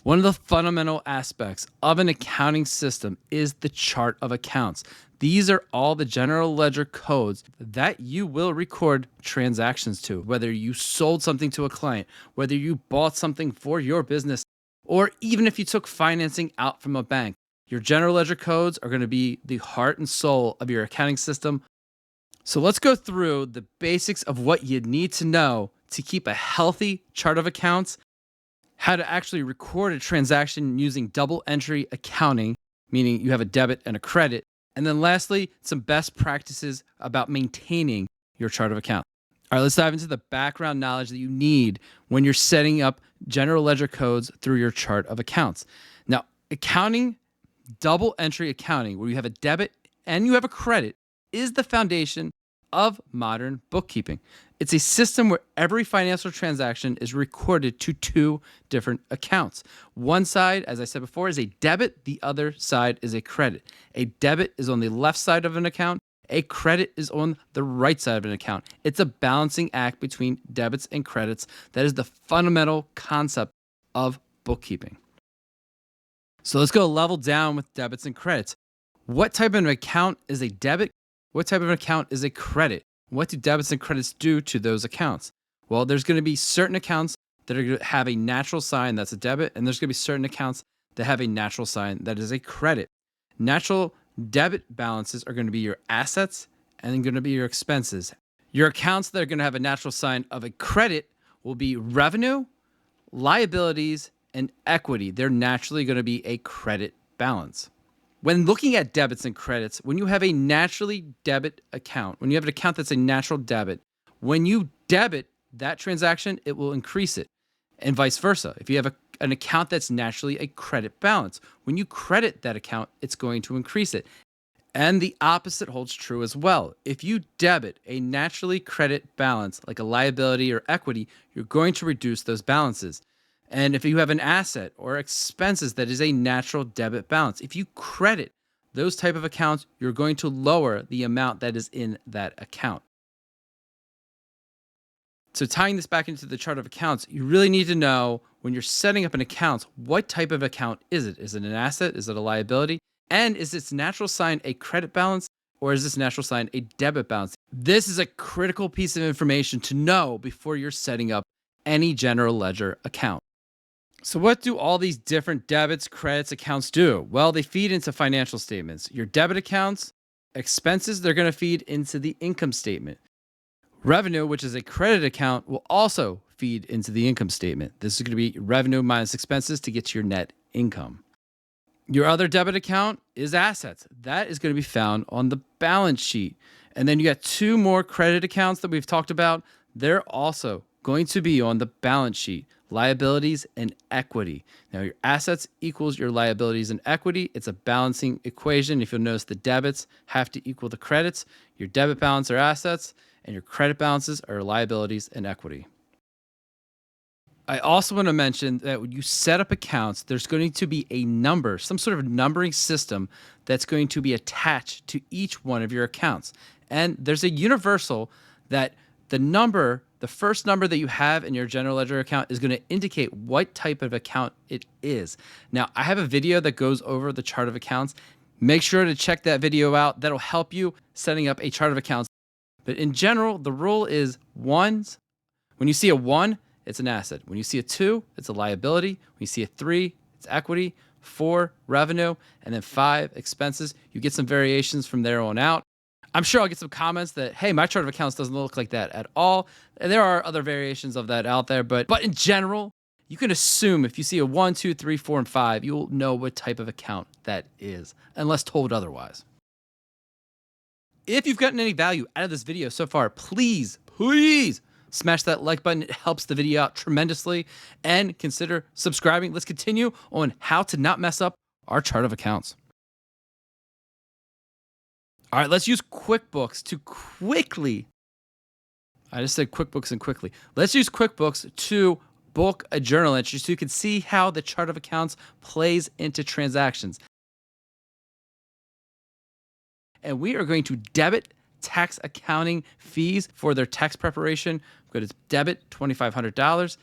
One of the fundamental aspects of an accounting system is the chart of accounts. These are all the general ledger codes that you will record transactions to, whether you sold something to a client, whether you bought something for your business, or even if you took financing out from a bank. Your general ledger codes are going to be the heart and soul of your accounting system. So let's go through the basics of what you need to know to keep a healthy chart of accounts, how to actually record a transaction using double entry accounting, meaning you have a debit and a credit. And then lastly, some best practices about maintaining your chart of accounts. All right, let's dive into the background knowledge that you need when you're setting up general ledger codes through your chart of accounts. Now, accounting, double entry accounting, where you have a debit and you have a credit, is the foundation of modern bookkeeping. It's a system where every financial transaction is recorded to two different accounts. One side, as I said before, is a debit. The other side is a credit. A debit is on the left side of an account. A credit is on the right side of an account. It's a balancing act between debits and credits. That is the fundamental concept of bookkeeping. So let's go level down with debits and credits. What type of an account is a debit? What type of an account is a credit? What do debits and credits do to those accounts? Well, there's going to be certain accounts that are going to have a natural sign that's a debit, and there's going to be certain accounts that have a natural sign that is a credit. Natural debit balances are going to be your assets and going to be your expenses. Your accounts that are going to have a natural sign of a credit will be revenue, liabilities, and equity. They're naturally going to be a credit balance. When looking at debits and credits, when you have a naturally debit account, when you have an account that's a natural debit, when you debit that transaction, it will increase it, and vice versa. If you have an account that's naturally a credit balance, when you credit that account, it's going to increase it. And the opposite holds true as well. If you debit a naturally credit balance, like a liability or equity, you're going to reduce those balances. And if you have an asset or expenses that is a natural debit balance, if you credit those type of accounts, you're going to lower the amount that is in that account. So tying this back into the chart of accounts, you really need to know when you're setting up an account, what type of account is it? Is it an asset? Is it a liability? And is its natural sign a credit balance, or is this natural sign a debit balance? This is a critical piece of information to know before you're setting up any general ledger account. So what do all these different debits, credits, accounts do? Well, they feed into financial statements. Your debit accounts, expenses, they're going to feed into the income statement. Revenue, which is a credit account, will also feed into the income statement. This is going to be revenue minus expenses to get to your net income. Your other debit account is assets. That is going to be found on the balance sheet. And then you got two more credit accounts that we've talked about. They're also going to be on the balance sheet. Liabilities and equity. Now, your assets equals your liabilities and equity. It's a balancing equation. If you'll notice, the debits have to equal the credits. Your debit balance are assets, and your credit balances are liabilities and equity. I also want to mention that when you set up accounts, there's going to be a number, some sort of numbering system that's going to be attached to each one of your accounts. And there's a universal that the first number that you have in your general ledger account is going to indicate what type of account it is. Now, I have a video that goes over the chart of accounts. Make sure to check that video out. That'll help you setting up a chart of accounts. But in general, the rule is ones. When you see a 1, it's an asset. When you see a 2, it's a liability. When you see a 3, it's equity. 4, revenue. And then 5, expenses. You get some variations from there on out. I'm sure I'll get some comments that, hey, my chart of accounts doesn't look like that at all. And there are other variations of that out there, but in general, you can assume if you see a 1, 2, 3, 4, and 5, you'll know what type of account that is, unless told otherwise. If you've gotten any value out of this video so far, please smash that like button. It helps the video out tremendously. And consider subscribing. Let's continue on how to not mess up our chart of accounts. All right, let's use QuickBooks to quickly. I just said QuickBooks and quickly. Let's use QuickBooks to book a journal entry so you can see how the chart of accounts plays into transactions. And we are going to debit tax accounting fees for their tax preparation. Go to debit $2,500.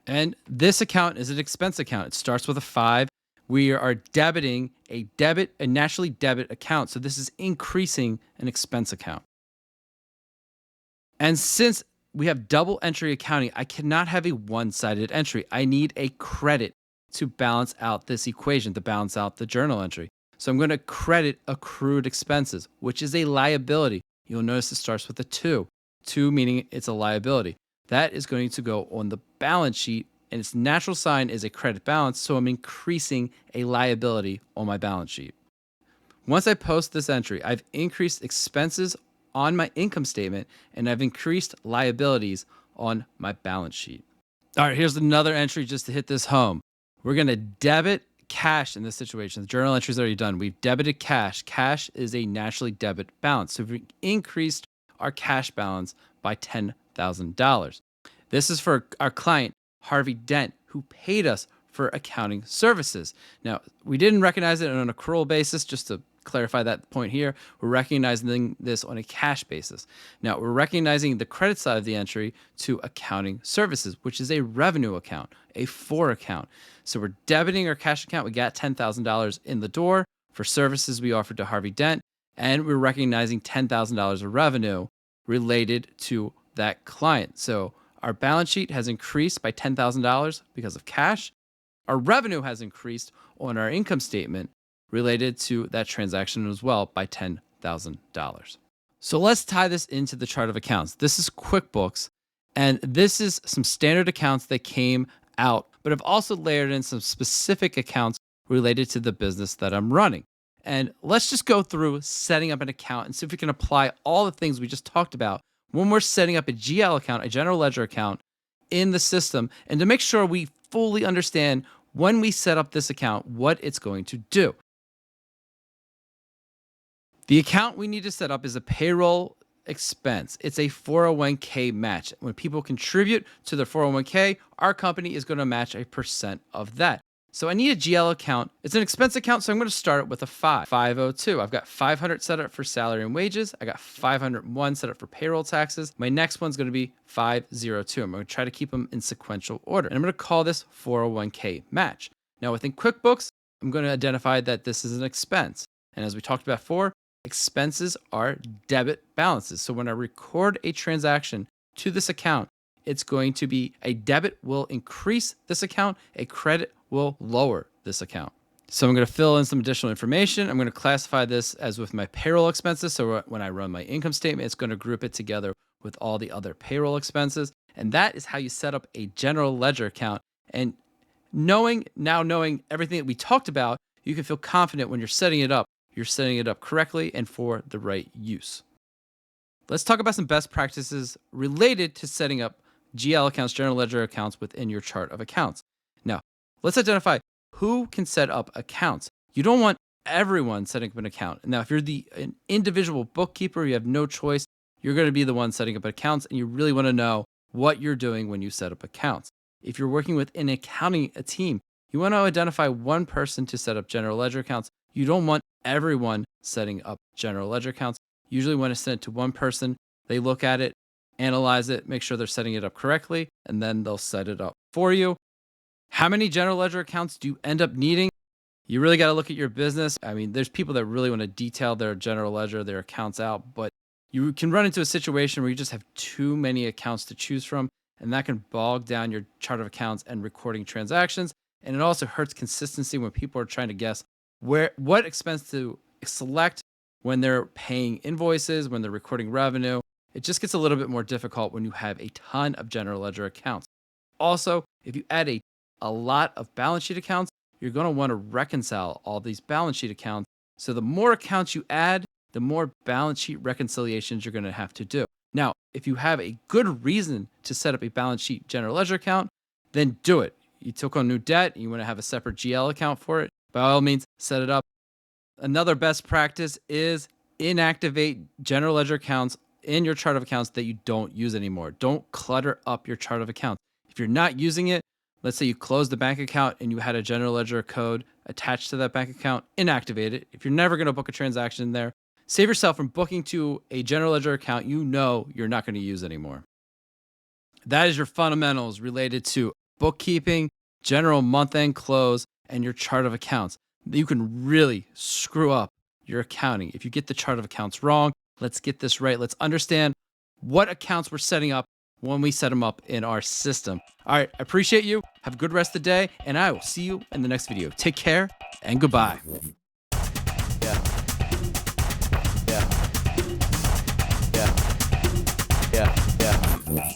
And this account is an expense account. It starts with a 5. We are debiting a naturally debit account. So this is increasing an expense account. And since we have double entry accounting, I cannot have a one-sided entry. I need a credit to balance out this equation, to balance out the journal entry. So I'm going to credit accrued expenses, which is a liability. You'll notice it starts with a 2. 2 meaning it's a liability. That is going to go on the balance sheet, and its natural sign is a credit balance, so I'm increasing a liability on my balance sheet. Once I post this entry, I've increased expenses on my income statement and I've increased liabilities on my balance sheet. All right, here's another entry just to hit this home. We're going to debit cash in this situation. The journal entry is already done. We've debited cash. Cash is a naturally debit balance. So we've increased our cash balance by $10,000. This is for our client, Harvey Dent, who paid us for accounting services. Now, we didn't recognize it on an accrual basis, just to clarify that point here. We're recognizing this on a cash basis. Now, we're recognizing the credit side of the entry to accounting services, which is a revenue account, a for account. So we're debiting our cash account. We got $10,000 in the door for services we offered to Harvey Dent, and we're recognizing $10,000 of revenue related to that client. So our balance sheet has increased by $10,000 because of cash. Our revenue has increased on our income statement related to that transaction as well by $10,000. So let's tie this into the chart of accounts. This is QuickBooks, and this is some standard accounts that came out, but I've also layered in some specific accounts related to the business that I'm running. And let's just go through setting up an account and see if we can apply all the things we just talked about when we're setting up a GL account, a general ledger account in the system, and to make sure we fully understand when we set up this account, what it's going to do. The account we need to set up is a payroll expense. It's a 401k match. When people contribute to their 401k, our company is going to match a percent of that. So I need a GL account. It's an expense account, so I'm going to start it with a 502. I've got 500 set up for salary and wages. I got 501 set up for payroll taxes. My next one's going to be 502. I'm going to try to keep them in sequential order. And I'm going to call this 401k match. Now within QuickBooks, I'm going to identify that this is an expense. And as we talked about before, expenses are debit balances. So when I record a transaction to this account, it's going to be a debit will increase this account, a credit will lower this account. So I'm going to fill in some additional information. I'm going to classify this as with my payroll expenses. So when I run my income statement, it's going to group it together with all the other payroll expenses. And that is how you set up a general ledger account. And knowing everything that we talked about, you can feel confident when you're setting it up correctly and for the right use. Let's talk about some best practices related to setting up GL accounts, general ledger accounts within your chart of accounts. Now, let's identify who can set up accounts. You don't want everyone setting up an account. Now, if you're an individual bookkeeper, you have no choice. You're going to be the one setting up accounts, and you really want to know what you're doing when you set up accounts. If you're working with an accounting team, you want to identify one person to set up general ledger accounts. You don't want everyone setting up general ledger accounts. You usually want to send it to one person. They look at it, analyze it, make sure they're setting it up correctly, and then they'll set it up for you. How many general ledger accounts do you end up needing? You really got to look at your business. I mean, there's people that really want to detail their general ledger, their accounts out, but you can run into a situation where you just have too many accounts to choose from, and that can bog down your chart of accounts and recording transactions. And it also hurts consistency when people are trying to guess what expense to select when they're paying invoices, when they're recording revenue. It just gets a little bit more difficult when you have a ton of general ledger accounts. Also, if you add a lot of balance sheet accounts, you're going to want to reconcile all these balance sheet accounts. So the more accounts you add, the more balance sheet reconciliations you're going to have to do. Now, if you have a good reason to set up a balance sheet general ledger account, then do it. You took on new debt, and you want to have a separate GL account for it, by all means, set it up. Another best practice is inactivate general ledger accounts in your chart of accounts that you don't use anymore. Don't clutter up your chart of accounts. If you're not using it, let's say you closed the bank account and you had a general ledger code attached to that bank account, inactivate it. If you're never going to book a transaction there, save yourself from booking to a general ledger account you know you're not going to use anymore. That is your fundamentals related to bookkeeping, general month-end close, and your chart of accounts. You can really screw up your accounting if you get the chart of accounts wrong. Let's get this right. Let's understand what accounts we're setting up when we set them up in our system. All right, I appreciate you. Have a good rest of the day, and I will see you in the next video. Take care and goodbye. Yeah. Yeah. Yeah. Yeah. Yeah.